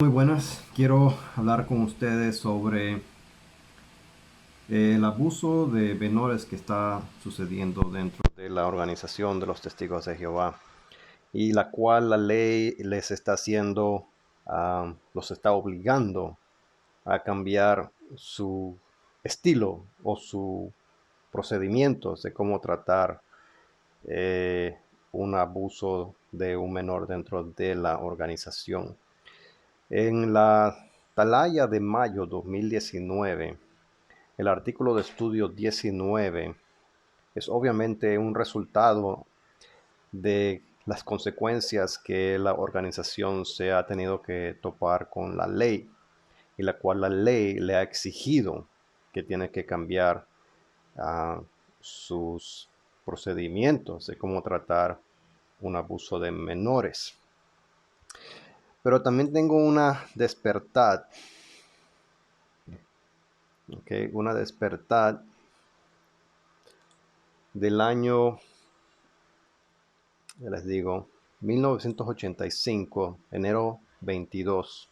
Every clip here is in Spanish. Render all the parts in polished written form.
Muy buenas, quiero hablar con ustedes sobre el abuso de menores que está sucediendo dentro de la organización de los Testigos de Jehová y la cual la ley les está haciendo, los está obligando a cambiar su estilo o su procedimientos de cómo tratar eh, un abuso de un menor dentro de la organización. En la Atalaya de mayo 2019, el artículo de estudio 19 es obviamente un resultado de las consecuencias que la organización se ha tenido que topar con la ley y la cual la ley le ha exigido que tiene que cambiar uh, sus procedimientos de cómo tratar un abuso de menores. Pero también tengo una despertar, una despertar del año, ya les digo, 1985, enero 22,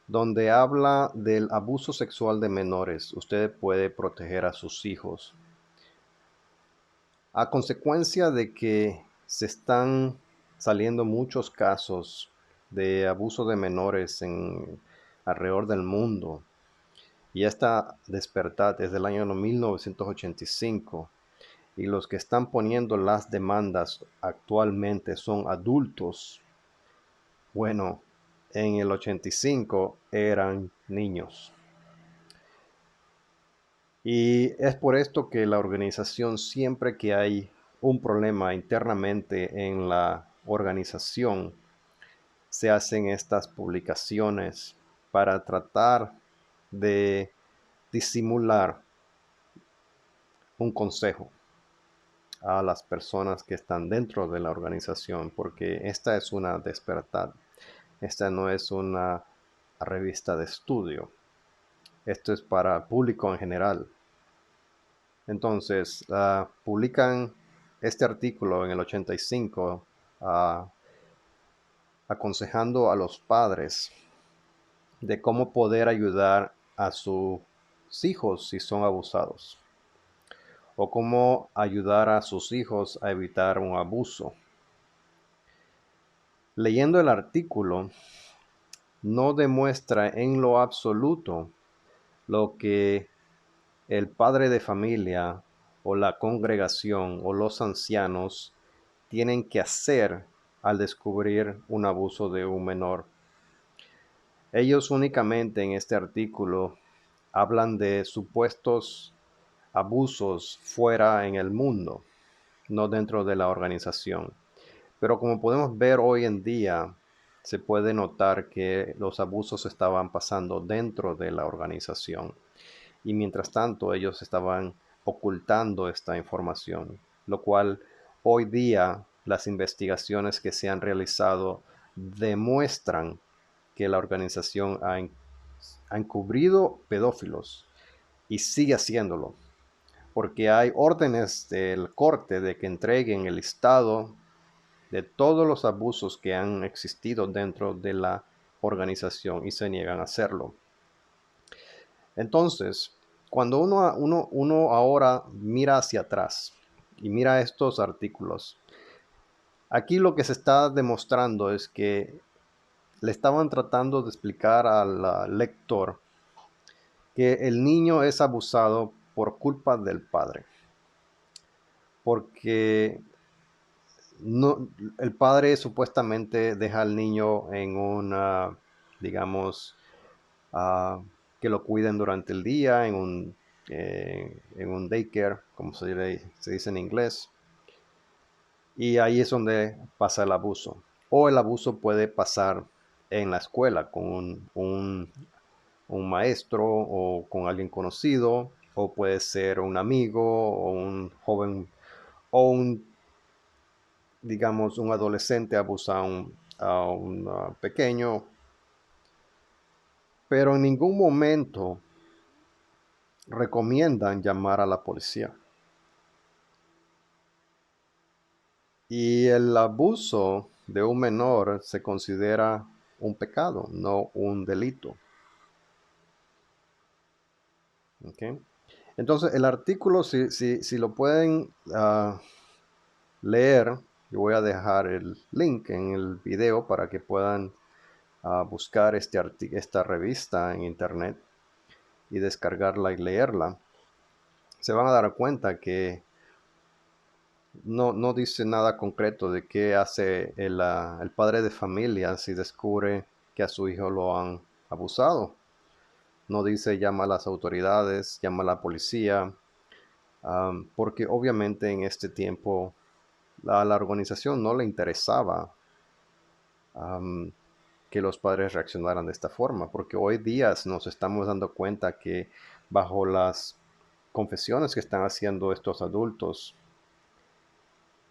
donde habla del abuso sexual de menores. Usted puede proteger a sus hijos. A consecuencia de que se están saliendo muchos casos de abuso de menores alrededor del mundo, y esta despertar es del año 1985, y los que están poniendo las demandas actualmente son adultos. Bueno, en el 85 eran niños. Y es por esto que la organización, siempre que hay un problema internamente en la organización, se hacen estas publicaciones para tratar de disimular un consejo a las personas que están dentro de la organización, porque esta es una despertar. Esta no es una revista de estudio. Esto es para el público en general. Entonces, publican este artículo en el 85, aconsejando a los padres de cómo poder ayudar a sus hijos si son abusados, o cómo ayudar a sus hijos a evitar un abuso. Leyendo el artículo, no demuestra en lo absoluto lo que el padre de familia o la congregación o los ancianos tienen que hacer al descubrir un abuso de un menor. Ellos únicamente en este artículo hablan de supuestos abusos fuera en el mundo, no dentro de la organización. Pero como podemos ver hoy en día, se puede notar que los abusos estaban pasando dentro de la organización. Y mientras tanto, ellos estaban ocultando esta información, lo cual hoy día las investigaciones que se han realizado demuestran que la organización ha encubrido pedófilos y sigue haciéndolo, porque hay órdenes del corte de que entreguen el listado de todos los abusos que han existido dentro de la organización y se niegan a hacerlo. Entonces, cuando uno ahora mira hacia atrás y mira estos artículos, aquí lo que se está demostrando es que le estaban tratando de explicar al lector que el niño es abusado por culpa del padre, porque no, el padre supuestamente deja al niño en una, digamos, que lo cuiden durante el día en un daycare, como se dice en inglés, y ahí es donde pasa el abuso. O el abuso puede pasar en la escuela con un maestro o con alguien conocido, o puede ser un amigo o un joven o digamos, un adolescente abusa a un pequeño, pero en ningún momento recomiendan llamar a la policía. Y el abuso de un menor se considera un pecado, no un delito. ¿Okay? Entonces, el artículo, si lo pueden leer, yo voy a dejar el link en el video para que puedan buscar esta revista en internet y descargarla y leerla. Se van a dar cuenta que no dice nada concreto de qué hace el padre de familia si descubre que a su hijo lo han abusado. No dice llama a las autoridades, llama a la policía, porque obviamente en este tiempo la organización no le interesaba que los padres reaccionaran de esta forma, porque hoy día nos estamos dando cuenta que bajo las confesiones que están haciendo estos adultos,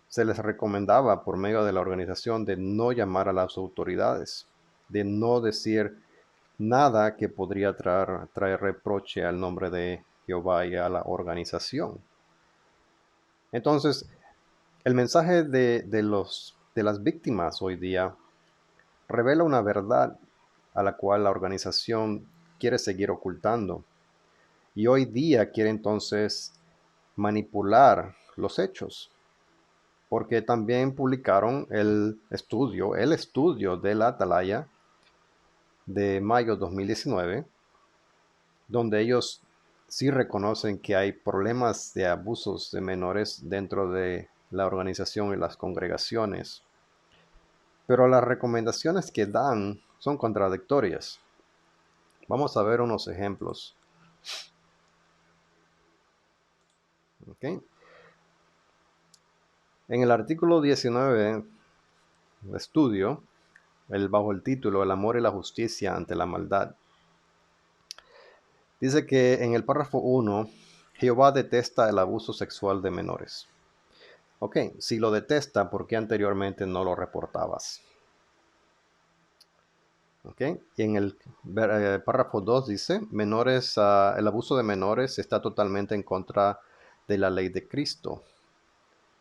se les recomendaba por medio de la organización de no llamar a las autoridades, de no decir nada que podría traer reproche al nombre de Jehová y a la organización. Entonces, el mensaje de las víctimas hoy día revela una verdad a la cual la organización quiere seguir ocultando. Y hoy día quiere entonces manipular los hechos, porque también publicaron el estudio de la Atalaya de mayo 2019, donde ellos sí reconocen que hay problemas de abusos de menores dentro de la organización y las congregaciones. Pero las recomendaciones que dan son contradictorias. Vamos a ver unos ejemplos. ¿Okay? En el artículo 19 de estudio, bajo el título El amor y la justicia ante la maldad, dice que en el párrafo 1, Jehová detesta el abuso sexual de menores. Ok, si lo detesta, ¿por qué anteriormente no lo reportabas? Ok, y en el párrafo 2 dice, el abuso de menores está totalmente en contra de la ley de Cristo.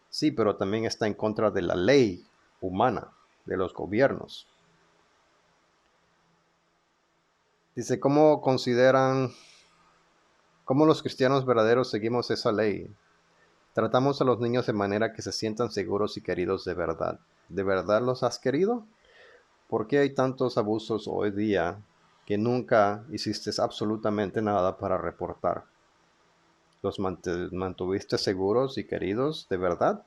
Sí, pero también está en contra de la ley humana, de los gobiernos. Dice, ¿cómo los cristianos verdaderos seguimos esa ley? Tratamos a los niños de manera que se sientan seguros y queridos de verdad. ¿De verdad los has querido? ¿Por qué hay tantos abusos hoy día que nunca hiciste absolutamente nada para reportar? ¿Los mantuviste seguros y queridos de verdad?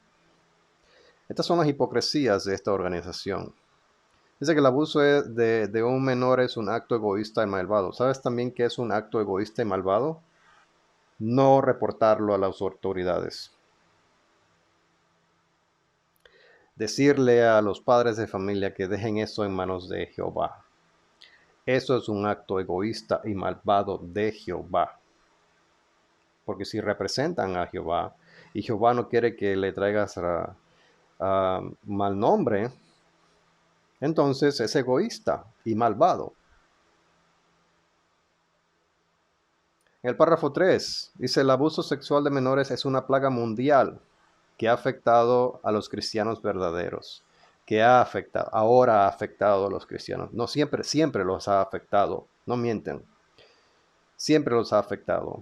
Estas son las hipocresías de esta organización. Dice que el abuso de un menor es un acto egoísta y malvado. ¿Sabes también qué es un acto egoísta y malvado? No reportarlo a las autoridades. Decirle a los padres de familia que dejen eso en manos de Jehová. Eso es un acto egoísta y malvado de Jehová. Porque si representan a Jehová y Jehová no quiere que le traigas mal nombre, entonces es egoísta y malvado. En el párrafo 3 dice, el abuso sexual de menores es una plaga mundial que ha afectado a los cristianos verdaderos, ahora ha afectado a los cristianos. No, siempre los ha afectado, no mienten, siempre los ha afectado.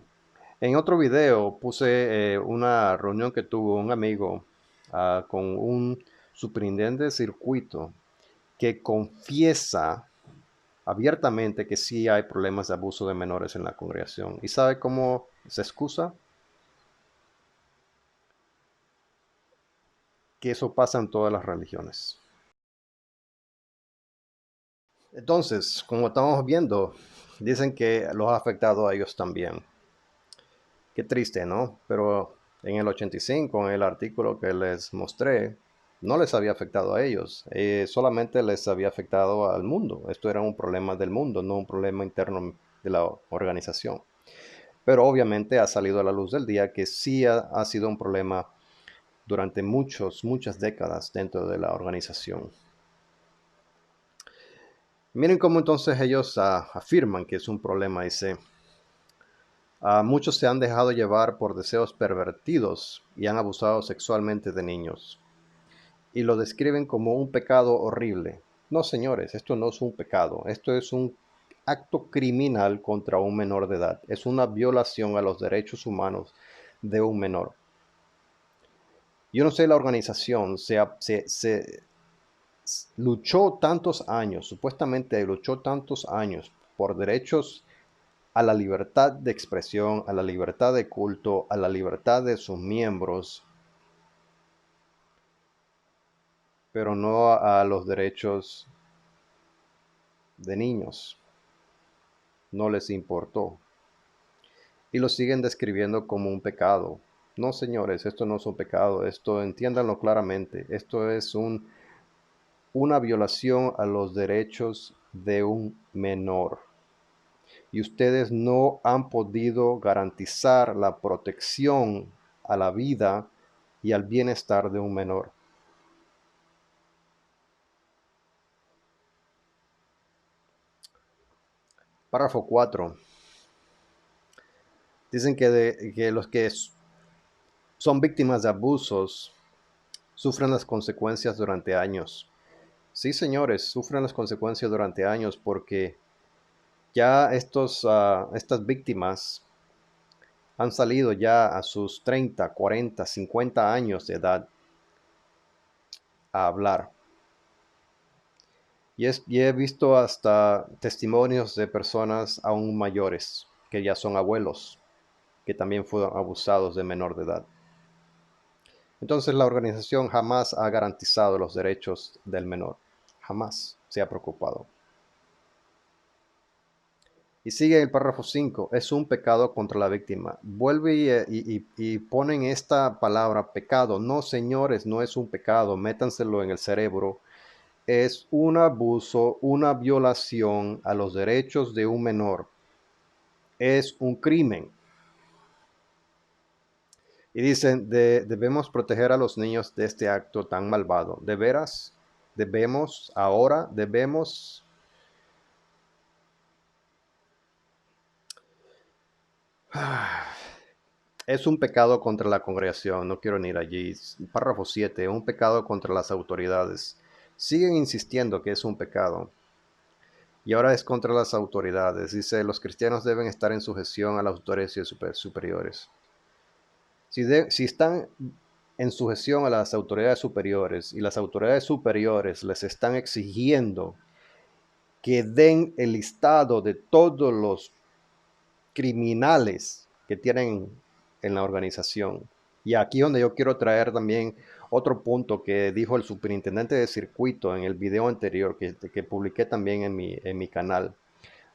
En otro video puse una reunión que tuvo un amigo con un superintendente de circuito que confiesa abiertamente que sí hay problemas de abuso de menores en la congregación. ¿Y sabe cómo se excusa? Que eso pasa en todas las religiones. Entonces, como estamos viendo, dicen que los ha afectado a ellos también. Qué triste, ¿no? Pero en el 85, en el artículo que les mostré, no les había afectado a ellos, solamente les había afectado al mundo. Esto era un problema del mundo, no un problema interno de la organización. Pero obviamente ha salido a la luz del día que sí ha sido un problema durante muchas décadas dentro de la organización. Miren cómo entonces ellos afirman que es un problema. Dice, muchos se han dejado llevar por deseos pervertidos y han abusado sexualmente de niños. Y lo describen como un pecado horrible. No, señores, esto no es un pecado. Esto es un acto criminal contra un menor de edad. Es una violación a los derechos humanos de un menor. Yo no sé, la organización luchó tantos años, supuestamente luchó tantos años por derechos a la libertad de expresión, a la libertad de culto, a la libertad de sus miembros, pero no a los derechos de niños. No les importó. Y lo siguen describiendo como un pecado. No, señores, esto no es un pecado. Esto, entiéndanlo claramente. Esto es una violación a los derechos de un menor. Y ustedes no han podido garantizar la protección a la vida y al bienestar de un menor. Párrafo 4. Dicen que los que son víctimas de abusos sufren las consecuencias durante años. Sí, señores, sufren las consecuencias durante años porque ya estas víctimas han salido ya a sus 30, 40, 50 años de edad a hablar. Y he visto hasta testimonios de personas aún mayores, que ya son abuelos, que también fueron abusados de menor de edad. Entonces la organización jamás ha garantizado los derechos del menor. Jamás se ha preocupado. Y sigue el párrafo 5. Es un pecado contra la víctima. Vuelve y ponen esta palabra pecado. No, señores, no es un pecado. Métanselo en el cerebro. Es un abuso, una violación a los derechos de un menor. Es un crimen. Y dicen, debemos proteger a los niños de este acto tan malvado. ¿De veras? Debemos. Es un pecado contra la congregación, no quiero ir allí. Párrafo 7, un pecado contra las autoridades. Siguen insistiendo que es un pecado. Y ahora es contra las autoridades. Dice, los cristianos deben estar en sujeción a las autoridades superiores. Si están en sujeción a las autoridades superiores y las autoridades superiores les están exigiendo que den el listado de todos los criminales que tienen en la organización. Y aquí donde yo quiero traer también otro punto que dijo el superintendente de circuito en el video anterior que publiqué también en mi canal,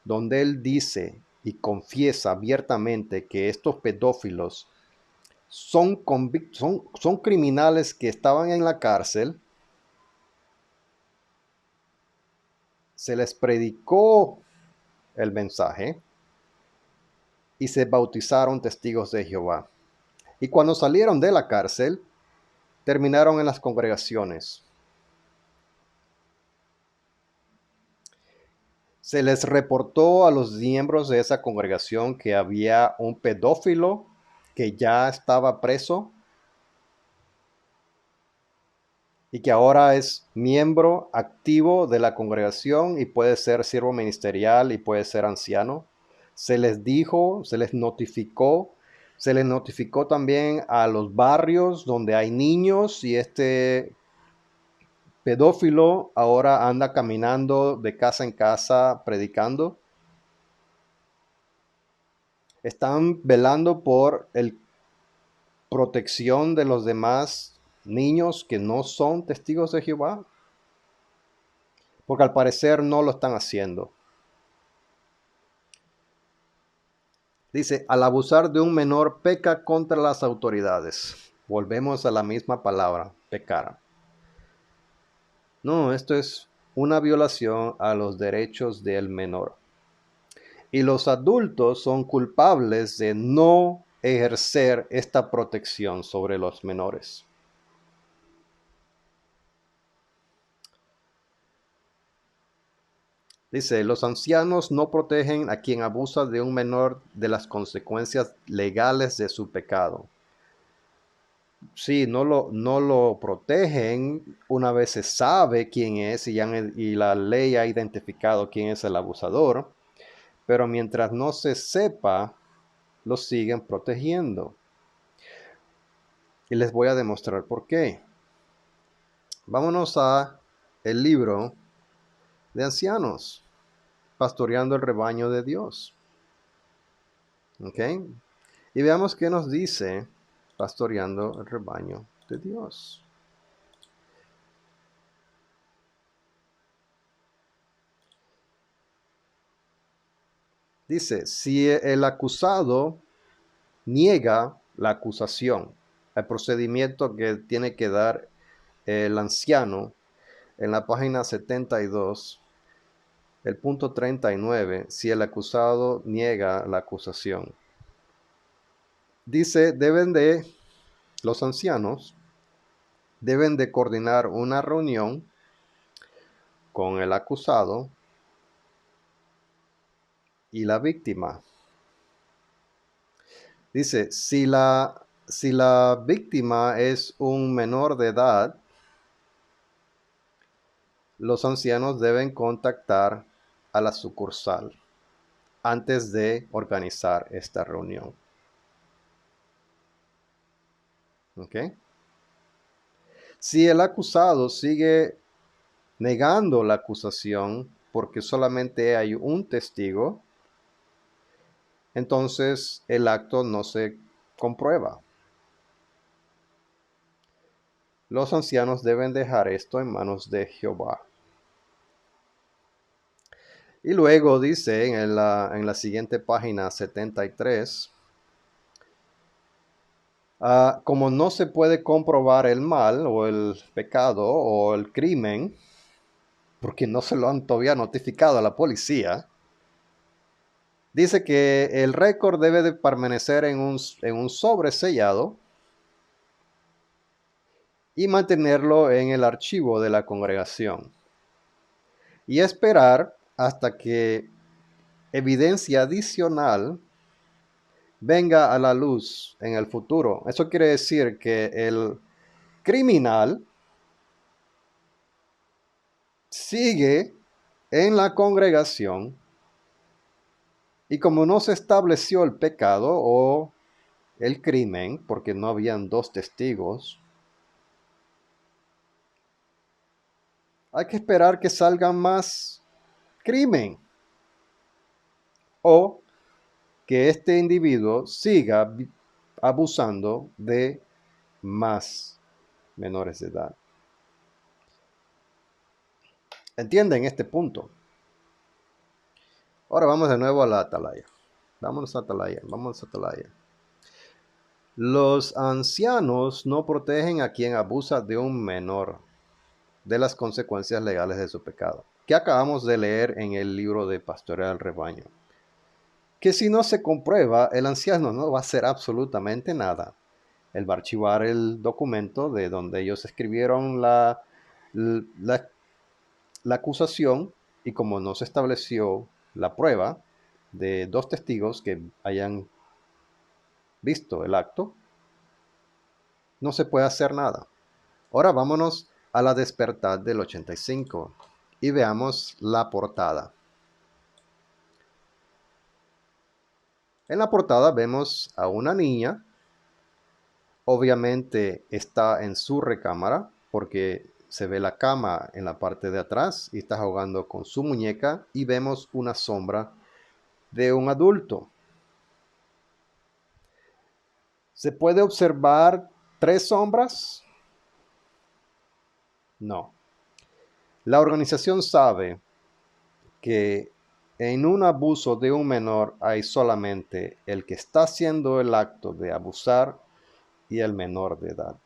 donde él dice y confiesa abiertamente que estos pedófilos son criminales que estaban en la cárcel, se les predicó el mensaje y se bautizaron testigos de Jehová. Y cuando salieron de la cárcel, terminaron en las congregaciones. Se les reportó a los miembros de esa congregación que había un pedófilo que ya estaba preso y que ahora es miembro activo de la congregación y puede ser siervo ministerial y puede ser anciano. Se les dijo, se les notificó también a los barrios donde hay niños y este pedófilo ahora anda caminando de casa en casa predicando. Están velando por la protección de los demás niños que no son testigos de Jehová, porque al parecer no lo están haciendo. Dice, al abusar de un menor peca contra las autoridades. Volvemos a la misma palabra, pecar. No, esto es una violación a los derechos del menor. Y los adultos son culpables de no ejercer esta protección sobre los menores. Dice, los ancianos no protegen a quien abusa de un menor de las consecuencias legales de su pecado. sí, no lo protegen una vez se sabe quién es y la ley ha identificado quién es el abusador, pero mientras no se sepa, lo siguen protegiendo. Y les voy a demostrar por qué. Vámonos a el libro de ancianos, pastoreando el rebaño de Dios. ¿Ok? Y veamos qué nos dice pastoreando el rebaño de Dios. Dice, si el acusado niega la acusación, el procedimiento que tiene que dar el anciano en la página 72, el punto 39, si el acusado niega la acusación. Dice, los ancianos deben de coordinar una reunión con el acusado y la víctima. Dice, si la víctima es un menor de edad, los ancianos deben contactar a la sucursal antes de organizar esta reunión. ¿Ok? Si el acusado sigue negando la acusación porque solamente hay un testigo, entonces el acto no se comprueba. Los ancianos deben dejar esto en manos de Jehová. Y luego dice en la siguiente página 73, como no se puede comprobar el mal o el pecado o el crimen, porque no se lo han todavía notificado a la policía, dice que el récord debe de permanecer en un sobre sellado y mantenerlo en el archivo de la congregación. Y esperar hasta que evidencia adicional venga a la luz en el futuro. Eso quiere decir que el criminal sigue en la congregación y como no se estableció el pecado o el crimen, porque no habían dos testigos, hay que esperar que salgan más crimen o que este individuo siga abusando de más menores de edad. ¿Entienden este punto? Ahora vamos de nuevo a la atalaya. Vamos a atalaya. Los ancianos no protegen a quien abusa de un menor de las consecuencias legales de su pecado, que acabamos de leer en el libro de Pastorear al Rebaño. Que si no se comprueba, el anciano no va a hacer absolutamente nada. Él va a archivar el documento de donde ellos escribieron la acusación y como no se estableció la prueba de dos testigos que hayan visto el acto, no se puede hacer nada. Ahora vámonos a la Despertad del 85 y veamos la portada. En la portada vemos a una niña, obviamente está en su recámara porque se ve la cama en la parte de atrás y está jugando con su muñeca y vemos una sombra de un adulto. ¿Se puede observar tres sombras? No. La organización sabe que en un abuso de un menor hay solamente el que está haciendo el acto de abusar y el menor de edad.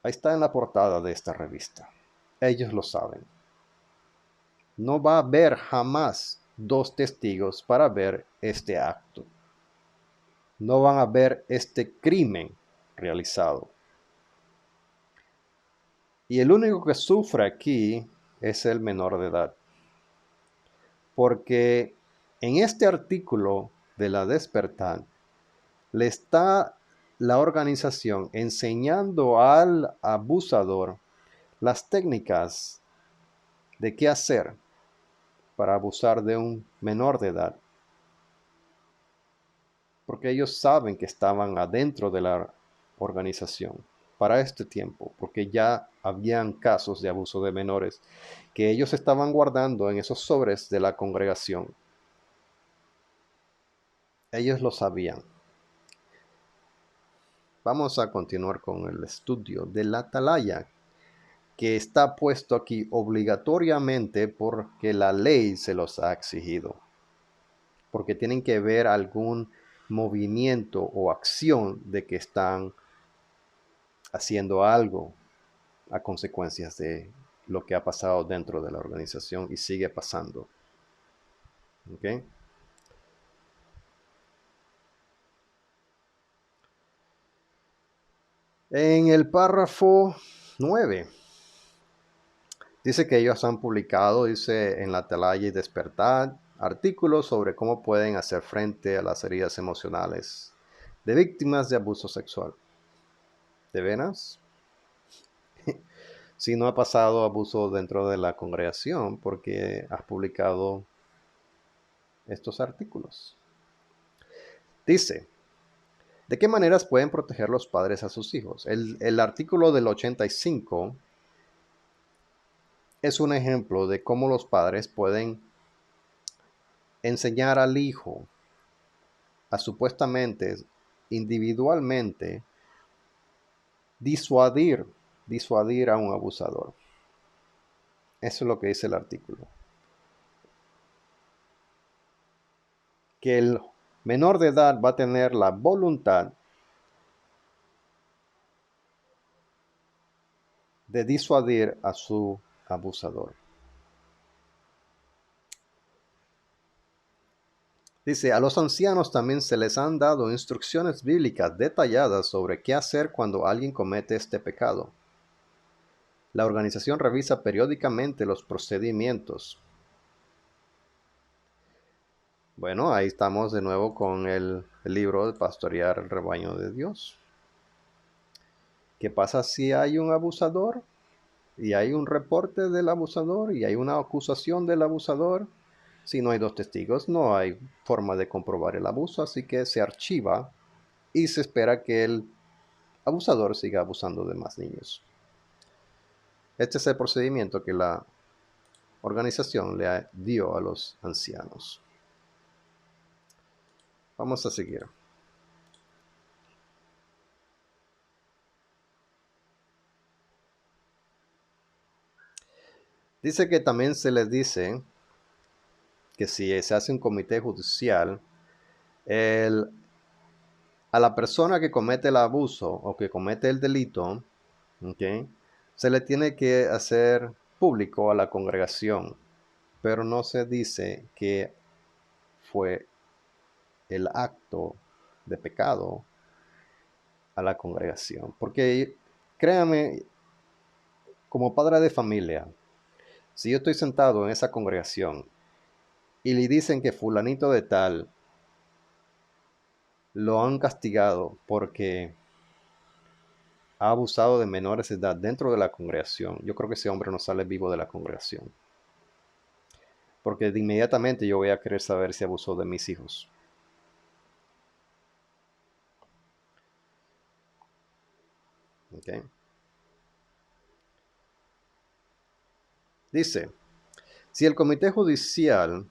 Ahí está en la portada de esta revista. Ellos lo saben. No va a haber jamás dos testigos para ver este acto. No van a ver este crimen realizado. Y el único que sufre aquí es el menor de edad. Porque en este artículo de la Despertad le está la organización enseñando al abusador las técnicas de qué hacer para abusar de un menor de edad. Porque ellos saben que estaban adentro de la organización para este tiempo, porque ya habían casos de abuso de menores que ellos estaban guardando en esos sobres de la congregación. Ellos lo sabían. Vamos a continuar con el estudio de la atalaya, que está puesto aquí obligatoriamente porque la ley se los ha exigido, porque tienen que ver algún movimiento o acción de que están haciendo algo a consecuencias de lo que ha pasado dentro de la organización y sigue pasando. ¿Okay? En el párrafo 9 dice que ellos han publicado, dice en la Atalaya y Despertar, artículos sobre cómo pueden hacer frente a las heridas emocionales de víctimas de abuso sexual. ¿De veras? Si no ha pasado abuso dentro de la congregación, porque has publicado estos artículos. Dice, ¿de qué maneras pueden proteger los padres a sus hijos? El artículo del 85 es un ejemplo de cómo los padres pueden enseñar al hijo a supuestamente, individualmente, disuadir a un abusador. Eso es lo que dice el artículo. Que el menor de edad va a tener la voluntad de disuadir a su abusador. Dice, a los ancianos también se les han dado instrucciones bíblicas detalladas sobre qué hacer cuando alguien comete este pecado. La organización revisa periódicamente los procedimientos. Bueno, ahí estamos de nuevo con el libro de Pastorear el Rebaño de Dios. ¿Qué pasa si hay un abusador y hay un reporte del abusador y hay una acusación del abusador? Si no hay dos testigos, no hay forma de comprobar el abuso, así que se archiva y se espera que el abusador siga abusando de más niños. Este es el procedimiento que la organización le dio a los ancianos. Vamos a seguir. Dice que también se les dice que si se hace un comité judicial, a la persona que comete el abuso o que comete el delito, ¿okay?, se le tiene que hacer público a la congregación, pero no se dice que fue el acto de pecado a la congregación. Porque créame, como padre de familia, si yo estoy sentado en esa congregación y le dicen que fulanito de tal lo han castigado porque ha abusado de menores de edad dentro de la congregación, yo creo que ese hombre no sale vivo de la congregación. Porque de inmediatamente yo voy a querer saber si abusó de mis hijos. ¿Okay? Dice, si el comité judicial,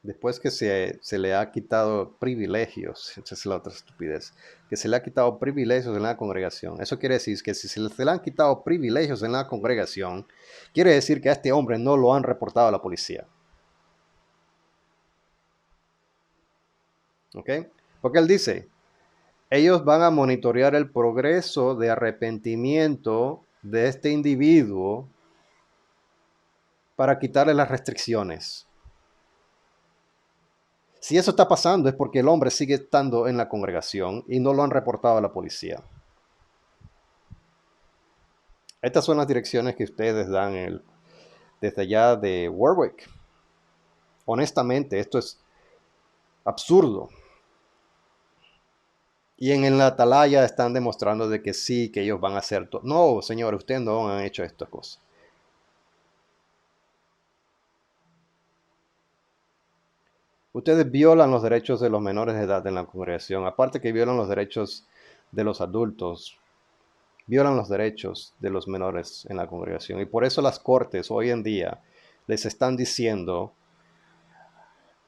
después que se le ha quitado privilegios, esa es la otra estupidez, que se le ha quitado privilegios en la congregación, eso quiere decir que si se le han quitado privilegios en la congregación, quiere decir que a este hombre no lo han reportado a la policía. ¿Ok? Porque él dice, ellos van a monitorear el progreso de arrepentimiento de este individuo para quitarle las restricciones. Si eso está pasando es porque el hombre sigue estando en la congregación y no lo han reportado a la policía. Estas son las direcciones que ustedes dan desde allá de Warwick. Honestamente, esto es absurdo. Y en la atalaya están demostrando de que sí, que ellos van a hacer todo. No, señores, ustedes no han hecho estas cosas. Ustedes violan los derechos de los menores de edad en la congregación. Aparte que violan los derechos de los adultos, violan los derechos de los menores en la congregación. Y por eso las cortes hoy en día les están diciendo,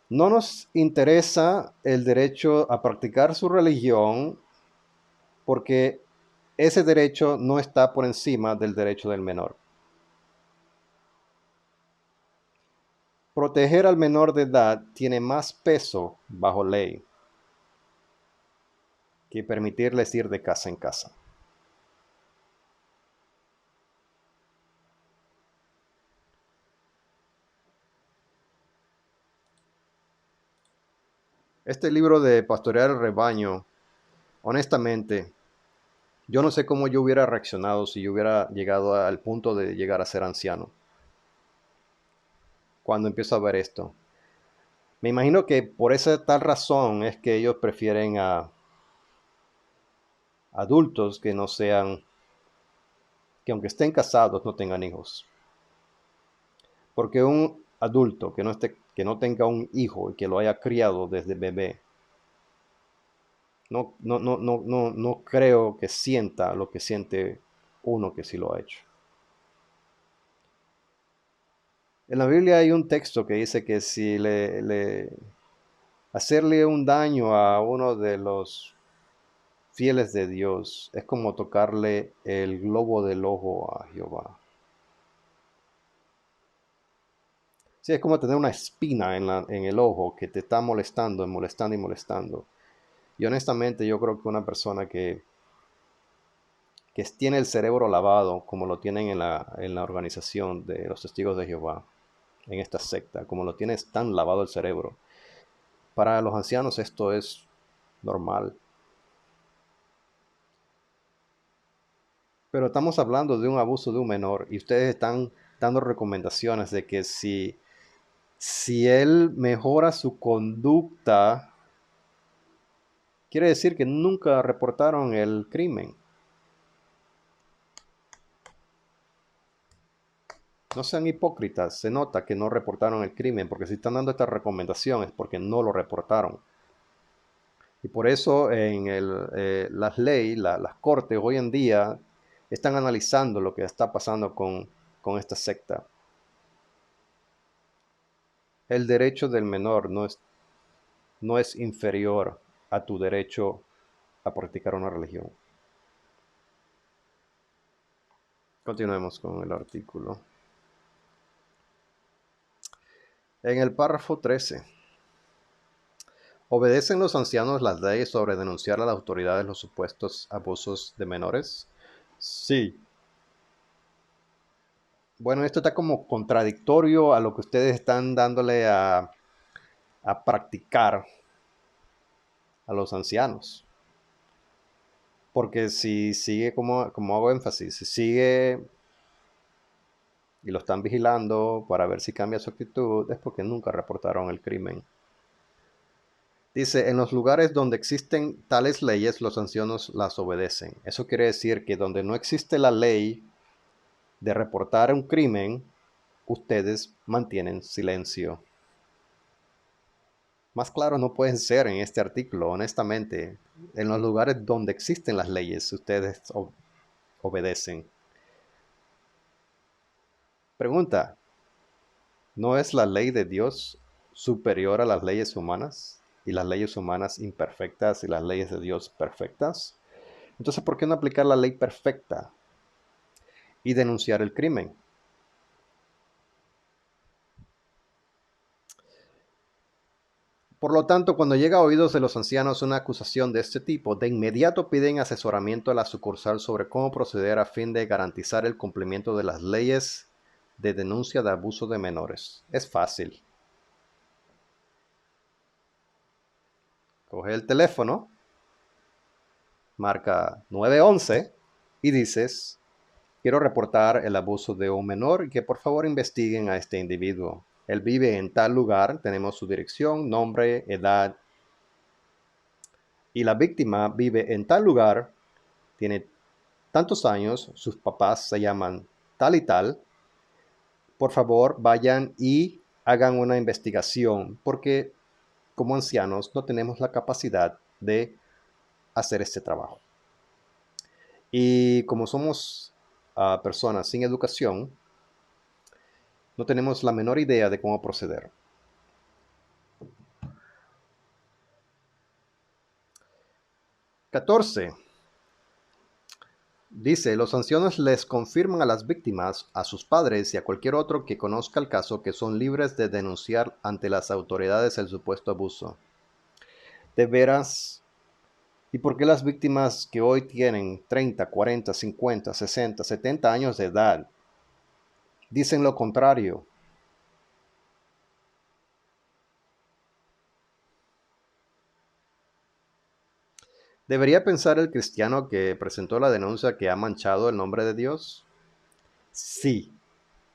no nos interesa el derecho a practicar su religión porque ese derecho no está por encima del derecho del menor. Proteger al menor de edad tiene más peso bajo ley que permitirles ir de casa en casa. Este libro de Pastorear el Rebaño, honestamente, yo no sé cómo yo hubiera reaccionado si yo hubiera llegado al punto de llegar a ser anciano. Cuando empiezo a ver esto. Me imagino que por esa tal razón es que ellos prefieren a adultos que no sean, que aunque estén casados no tengan hijos. Porque un adulto que no tenga un hijo y que lo haya criado desde bebé, no creo que sienta lo que siente uno que sí lo ha hecho. En la Biblia hay un texto que dice que si hacerle un daño a uno de los fieles de Dios es como tocarle el globo del ojo a Jehová. Sí, es como tener una espina en el ojo que te está molestando, molestando y molestando. Y honestamente yo creo que una persona que tiene el cerebro lavado, como lo tienen en la organización de los testigos de Jehová, en esta secta, como lo tienes tan lavado el cerebro, para los ancianos esto es normal. Pero estamos hablando de un abuso de un menor y ustedes están dando recomendaciones de que si él mejora su conducta, quiere decir que nunca reportaron el crimen. No sean hipócritas, se nota que no reportaron el crimen, porque si están dando estas recomendaciones es porque no lo reportaron. Y por eso en las leyes, las cortes hoy en día están analizando lo que está pasando con esta secta. El derecho del menor no es inferior a tu derecho a practicar una religión. Continuemos con el artículo. En el párrafo 13. ¿Obedecen los ancianos las leyes sobre denunciar a las autoridades los supuestos abusos de menores? Sí. Bueno, esto está como contradictorio a lo que ustedes están dándole a practicar a los ancianos. Porque si sigue, como hago énfasis, si sigue y lo están vigilando para ver si cambia su actitud, es porque nunca reportaron el crimen. Dice, en los lugares donde existen tales leyes, los ancianos las obedecen. Eso quiere decir que donde no existe la ley de reportar un crimen, ustedes mantienen silencio. Más claro no pueden ser en este artículo, honestamente. En los lugares donde existen las leyes, ustedes obedecen. Pregunta, ¿no es la ley de Dios superior a las leyes humanas? ¿Y las leyes humanas imperfectas y las leyes de Dios perfectas? Entonces, ¿por qué no aplicar la ley perfecta y denunciar el crimen? Por lo tanto, cuando llega a oídos de los ancianos una acusación de este tipo, de inmediato piden asesoramiento a la sucursal sobre cómo proceder a fin de garantizar el cumplimiento de las leyes de denuncia de abuso de menores. Es fácil. Coge el teléfono, marca 911 y dices, quiero reportar el abuso de un menor y que por favor investiguen a este individuo. Él vive en tal lugar, tenemos su dirección, nombre, edad y la víctima vive en tal lugar, tiene tantos años, sus papás se llaman tal y tal, por favor vayan y hagan una investigación, porque como ancianos no tenemos la capacidad de hacer este trabajo. Y como somos personas sin educación, no tenemos la menor idea de cómo proceder. 14. Dice, los ancianos les confirman a las víctimas, a sus padres y a cualquier otro que conozca el caso que son libres de denunciar ante las autoridades el supuesto abuso. De veras, ¿y por qué las víctimas que hoy tienen 30, 40, 50, 60, 70 años de edad dicen lo contrario? ¿Debería pensar el cristiano que presentó la denuncia que ha manchado el nombre de Dios? Sí,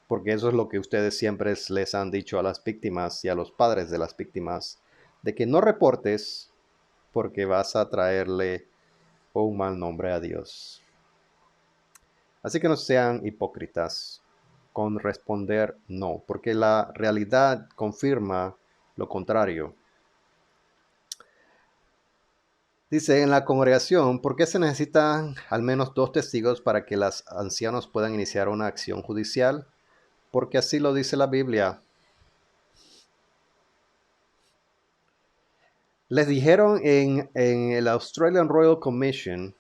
porque eso es lo que ustedes siempre les han dicho a las víctimas y a los padres de las víctimas, de que no reportes porque vas a traerle un mal nombre a Dios. Así que no sean hipócritas con responder no, porque la realidad confirma lo contrario. Dice, en la congregación, ¿por qué se necesitan al menos 2 testigos para que los ancianos puedan iniciar una acción judicial? Porque así lo dice la Biblia. Les dijeron en el Australian Royal Commission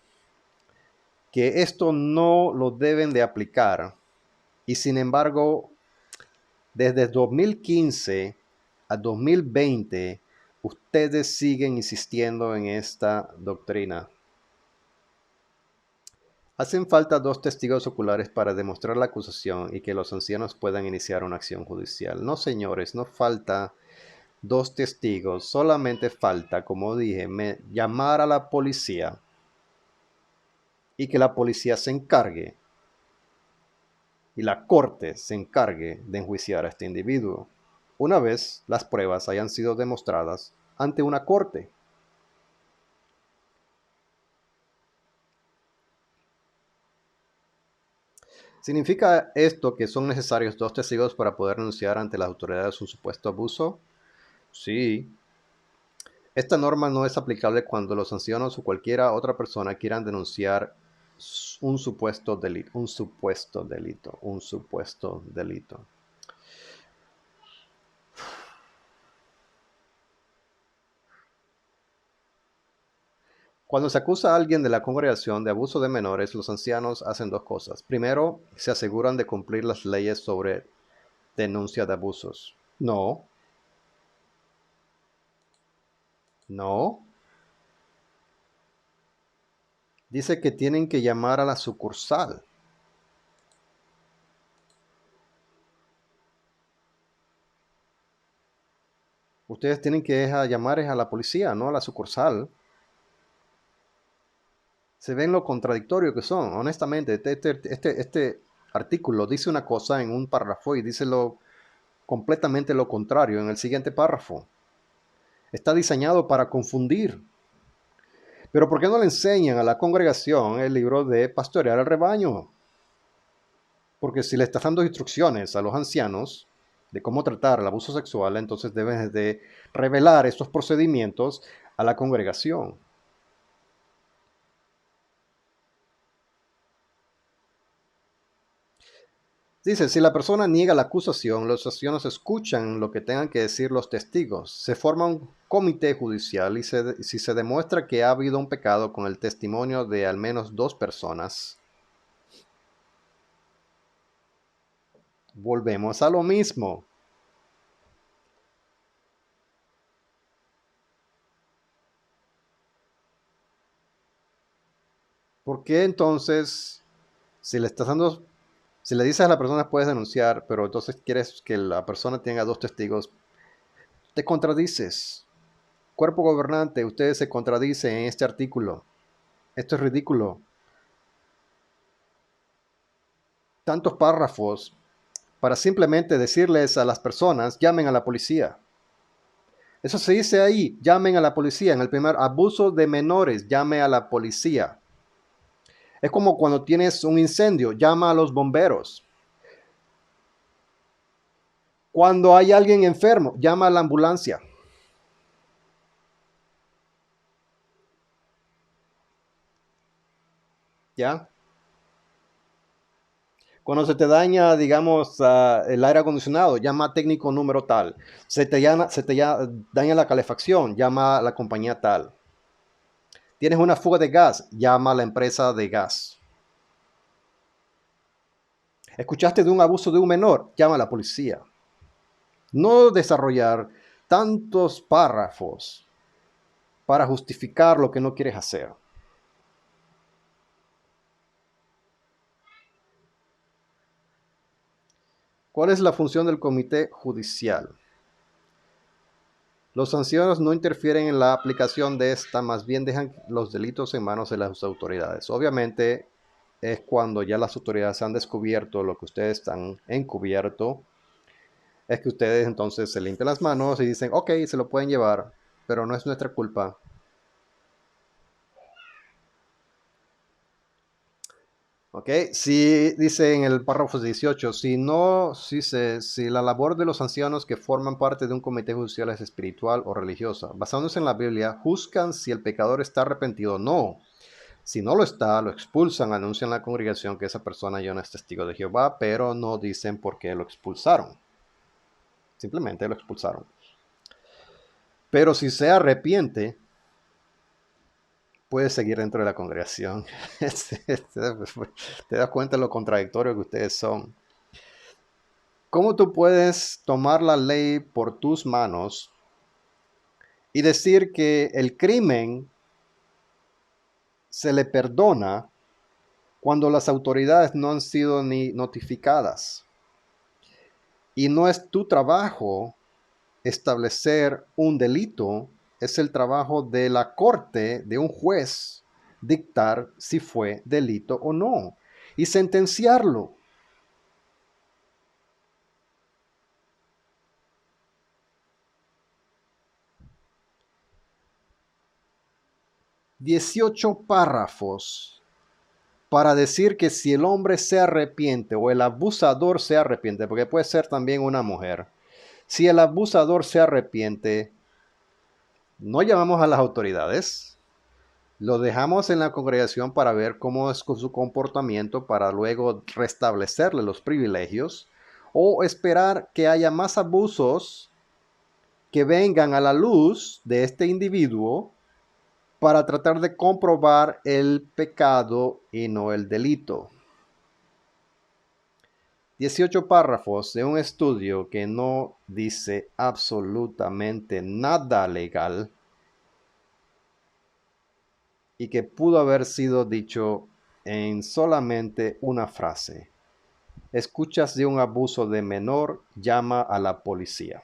que esto no lo deben de aplicar. Y sin embargo, desde 2015 a 2020, ustedes siguen insistiendo en esta doctrina. Hacen falta 2 testigos oculares para demostrar la acusación y que los ancianos puedan iniciar una acción judicial. No, señores, no falta 2 testigos, solamente falta, como dije, llamar a la policía y que la policía se encargue y la corte se encargue de enjuiciar a este individuo, una vez las pruebas hayan sido demostradas ante una corte. ¿Significa esto que son necesarios 2 testigos para poder denunciar ante las autoridades un supuesto abuso? Sí. Esta norma no es aplicable cuando los ancianos o cualquier otra persona quieran denunciar un supuesto delito, un supuesto delito, un supuesto delito. Cuando se acusa a alguien de la congregación de abuso de menores, los ancianos hacen 2 cosas. Primero, se aseguran de cumplir las leyes sobre denuncia de abusos. No, no. Dice que tienen que llamar a la sucursal. Ustedes tienen que llamar a la policía, no a la sucursal. Se ven lo contradictorio que son. Honestamente, este artículo dice una cosa en un párrafo y dice completamente lo contrario en el siguiente párrafo. Está diseñado para confundir. Pero ¿por qué no le enseñan a la congregación el libro de pastorear el rebaño? Porque si le estás dando instrucciones a los ancianos de cómo tratar el abuso sexual, entonces debes de revelar estos procedimientos a la congregación. Dice, si la persona niega la acusación, los ancianos escuchan lo que tengan que decir los testigos. Se forma un comité judicial y si se demuestra que ha habido un pecado con el testimonio de al menos 2 personas, volvemos a lo mismo. ¿Por qué entonces, si le estás dando, si le dices a la persona puedes denunciar, pero entonces quieres que la persona tenga 2 testigos, te contradices? Cuerpo gobernante, ustedes se contradicen en este artículo. Esto es ridículo. Tantos párrafos para simplemente decirles a las personas, llamen a la policía. Eso se dice ahí, llamen a la policía. En el primer abuso de menores, llame a la policía. Es como cuando tienes un incendio, llama a los bomberos. Cuando hay alguien enfermo, llama a la ambulancia. ¿Ya? Cuando se te daña, digamos, el aire acondicionado, llama a técnico número tal. Daña la calefacción, llama a la compañía tal. Tienes una fuga de gas, llama a la empresa de gas. ¿Escuchaste de un abuso de un menor? Llama a la policía. No desarrollar tantos párrafos para justificar lo que no quieres hacer. ¿Cuál es la función del comité judicial? Los ancianos no interfieren en la aplicación de esta, más bien dejan los delitos en manos de las autoridades. Obviamente es cuando ya las autoridades han descubierto lo que ustedes están encubierto, es que ustedes entonces se limpian las manos y dicen, ok, se lo pueden llevar, pero no es nuestra culpa. Ok, si dice en el párrafo 18, si la labor de los ancianos que forman parte de un comité judicial es espiritual o religiosa, basándose en la Biblia, juzgan si el pecador está arrepentido o no. Si no lo está, lo expulsan, anuncian a la congregación que esa persona ya no es testigo de Jehová, pero no dicen por qué lo expulsaron. Simplemente lo expulsaron. Pero si se arrepiente, puede seguir dentro de la congregación. Te das cuenta de lo contradictorio que ustedes son. ¿Cómo tú puedes tomar la ley por tus manos y decir que el crimen se le perdona cuando las autoridades no han sido ni notificadas? Y no es tu trabajo establecer un delito, es el trabajo de la corte, de un juez, dictar si fue delito o no y sentenciarlo. $18 párrafos para decir que si el hombre se arrepiente o el abusador se arrepiente, porque puede ser también una mujer, si el abusador se arrepiente, no llamamos a las autoridades, lo dejamos en la congregación para ver cómo es su comportamiento para luego restablecerle los privilegios o esperar que haya más abusos que vengan a la luz de este individuo para tratar de comprobar el pecado y no el delito. 18 párrafos de un estudio que no dice absolutamente nada legal y que pudo haber sido dicho en solamente una frase. Escuchas de un abuso de menor, llama a la policía.